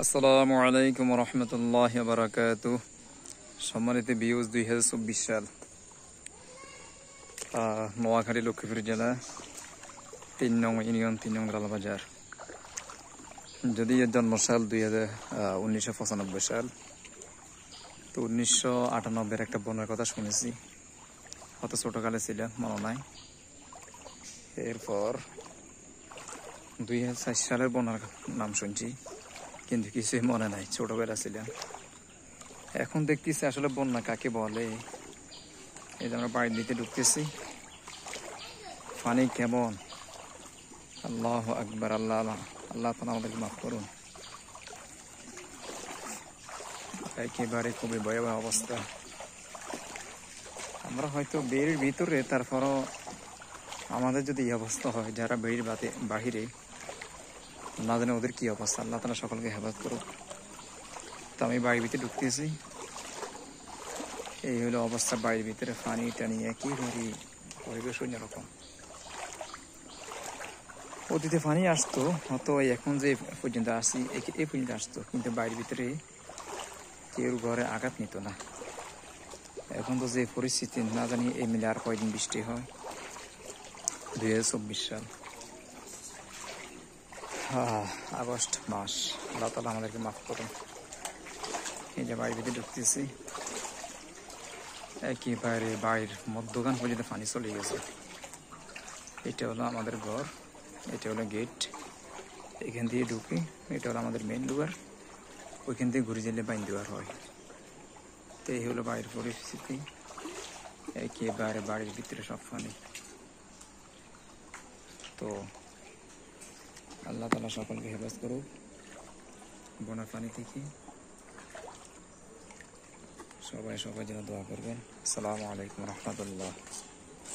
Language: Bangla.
আসসালামু আলাইকুম রহমতুল্লাহ বারাকাতুহ। সম্মানিত ভিউজ 2024 সাল নোয়াখালী লক্ষ্মীপুর জেলা 3 নং ইউনিয়ন 3 নং রালাবাজার। যদি এর জন্মসাল 1995 সাল, তো 1998 একটা বন্যার কথা শুনেছি, অত ছোটকালে ছিল মনে নাই। এরপর 2004 সালের বন্যার নাম শুনছি, কিন্তু কিছুই মনে নাই, ছোটবেলা ছিলাম। এখন দেখতেছি আসলে বন্যা কাকে বলে। এই যে আমরা বাড়ির দিকে ঢুকতেছি, পানি কেমন, আল্লাহ আকবার, আল্লাহ আল্লাহ তাআলা আমাদেরকে মাফ করুন। একেবারে খুবই ভয়াবহ অবস্থা। আমরা হয়তো বেড়ির ভিতরে, তারপরও আমাদের যদি এই অবস্থা হয়, যারা বেড়ির বাহিরে, না জানে ওদের কি অবস্থা। আল্লাহ তাআলা সকলকে হেফাজত করুক। তো আমি বাড়ির ভিতরে ঢুকতেছি, এই হলো অবস্থা। বাড়ির ভিতরে পানি টানি একেবারে পরিবেশ অন্যরকম। অতীতে পানি আসতো, হয়তো এখন যে পর্যন্ত আসি এই পর্যন্ত আসতো, কিন্তু বাড়ির ভিতরে কেউ ঘরে আঘাত নিত না। এখন তো যে পরিস্থিতি, না জানি এই মিলে আর কয়দিন বৃষ্টি হয়। 2024 সাল আগস্ট মাস। আল্লাহ তাআলা আমাদেরকে মাফ করুন। এই যে বাড়ির ভিতরে ঢুকতেছি, একেবারে বাড়ির মধ্যখান পর্যন্ত পানি চলে গেছে। এটা হলো আমাদের ঘর, এটা হলো গেট, এখান দিয়ে ঢুকি। এটা হলো আমাদের মেন দুয়ার, ওইখান থেকে ঘুরে গেলে বাইন দুয়ার হয়। তো এই হলো বাড়ির পরিস্থিতি, একেবারে বাড়ির ভিতরে সব পানি। তো আল্লাহ তাআলা সকলকে হেফাজত করুক বন্যার পানি থেকে। সবাই যেন দোয়া করবেন। আসসালামু আলাইকুম রহমতুল্লাহ।